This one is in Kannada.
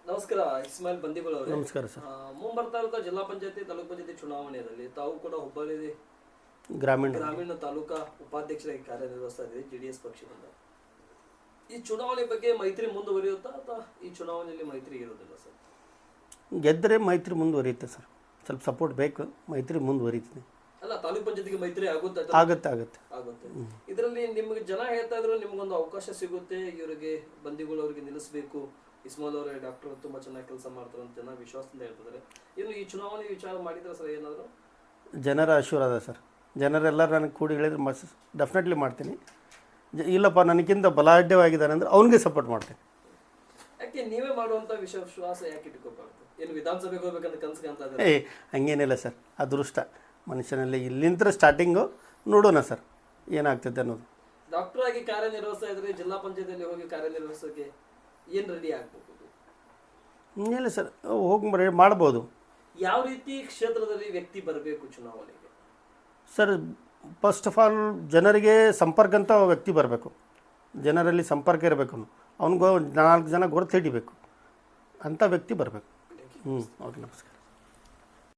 ನಮಸ್ಕಾರ ಇಸ್ಮಾಯಿಲ್ ಬಂದಿಗಳು ಅವರೇ. ನಮಸ್ಕಾರ ಸರ್. ಮುಂಬರ್ತಾ ಇರುವ ಜಿಲ್ಲಾ ಪಂಚಾಯತಿ ತಾಲೂಕು ಪಂಚಾಯತಿ ಚುನಾವಣೆಯಲ್ಲಿ ತಾವು ಕೂಡ ಹುಬ್ಬಳ್ಳಿ ಗ್ರಾಮೀಣ ತಾಲೂಕಾ ಉಪಾಧ್ಯಕ್ಷರಾಗಿ ಕಾರ್ಯನಿರ್ವಹಿಸ್ತಾ ಇದ್ದೀರಿ JDS ಪಕ್ಷದಿಂದ. ಈ ಚುನಾವಣೆ ಬಗ್ಗೆ ಮೈತ್ರಿ ಮುಂದುವರಿಯುತ್ತಾ ಅಥವಾ ಈ ಚುನಾವಣೆಯಲ್ಲಿ ಮೈತ್ರಿ ಇರೋದಿಲ್ಲ ಸರ್? ಗೆದ್ದರೆ ಮೈತ್ರಿ ಮುಂದುವರಿಯುತ್ತೆ ಸರ್. ಸ್ವಲ್ಪ ಸಪೋರ್ಟ್ ಬೇಕು, ಮೈತ್ರಿ ಮುಂದುವರಿತದೆ. ಅಲ್ಲ, ತಾಲೂಕು ಪಂಚಾಯತಿಗೆ ಮೈತ್ರಿ ಆಗುತ್ತೆ ಆಗುತ್ತೆ. ಇದರಲ್ಲಿ ನಿಮಗೆ ಜನ ಹೇಳ್ತಾ ಇದ್ರು ನಿಮ್ಗೊಂದು ಅವಕಾಶ ಸಿಗುತ್ತೆ, ಇವರಿಗೆ ಬಂದಿಗಳು ಅವರಿಗೆ ನಿಲ್ಲಿಸಬೇಕು, ಇಸ್ಮಾಯಿಲ್ ಅವರೇ ಡಾಕ್ಟರ್ ತುಂಬಾ ಚೆನ್ನಾಗಿ ಕೆಲಸ ಮಾಡ್ತಾರೆ ಅಂತ ಜನ ವಿಶ್ವಾಸದಿಂದ ಹೇಳ್ತಿದ್ದಾರೆ. ಇನ್ನು ಈ ಚುನಾವಣೆ ವಿಚಾರ ಮಾಡಿದ್ರೆ ಸರ್ ಏನಾದರೂ? ಜನರ ಆಶೀರ್ವಾದ ಸರ್. ಜನರೆಲ್ಲರೂ ನನಗೆ ಕೂಡಿ ಹೇಳಿದ್ರೆ ಡೆಫಿನೆಟ್ಲಿ ಮಾಡ್ತೀನಿ. ಇಲ್ಲಪ್ಪ ನನಗಿಂತ ಬಲಾಢ್ಯವಾಗಿದ್ದಾನೆ ಅಂದರೆ ಅವನಿಗೆ ಸಪೋರ್ಟ್ ಮಾಡ್ತೀನಿ. ಯಾಕೆ ನೀವೇ ಮಾಡುವಂಥ ವಿಶ್ವಾಸ ಯಾಕೆ ಇಟ್ಕೋಬಾರ್ದು? ಏನು ವಿಧಾನಸಭೆಗೆ ಹೋಗ್ಬೇಕಂತ ಕನಸು ಕಾಣ್ತಾ ಇದ್ದಾರೆ? ಹಂಗೇನಿಲ್ಲ ಸರ್, ಅದೃಷ್ಟ ಮನುಷ್ಯನಲ್ಲಿ ಇಲ್ಲಿಂದ ಸ್ಟಾರ್ಟಿಂಗು ನೋಡೋಣ ಸರ್ ಏನಾಗ್ತದೆ ಅನ್ನೋದು. ಡಾಕ್ಟರ್ ಆಗಿ ಕಾರ್ಯನಿರ್ವಹಿಸ್ತಾ ಇದ್ರೆ ಜಿಲ್ಲಾ ಪಂಚಾಯತಿಯಲ್ಲಿ ಹೋಗಿ ಕಾರ್ಯನಿರ್ವಹಿಸೋಕೆ ಏನು ರೆಡಿ ಆಗ್ಬೋದು? ಇಲ್ಲ ಸರ್, ಹೋಗಿ ಮಾಡ್ಬೋದು. ಯಾವ ರೀತಿ ಕ್ಷೇತ್ರದಲ್ಲಿ ವ್ಯಕ್ತಿ ಬರಬೇಕು ಚುನಾವಣೆಗೆ? ಸರ್, ಫಸ್ಟ್ ಆಫ್ ಆಲ್ ಜನರಿಗೆ ಸಂಪರ್ಕ ಅಂತ ವ್ಯಕ್ತಿ ಬರಬೇಕು. ಜನರಲ್ಲಿ ಸಂಪರ್ಕ ಇರಬೇಕು. ಅವ್ನಿಗೆ 4 ಜನ ಗುರುತು ಹಿಡಿಬೇಕು ಅಂಥ ವ್ಯಕ್ತಿ ಬರಬೇಕು. ಓಕೆ, ನಮಸ್ಕಾರ.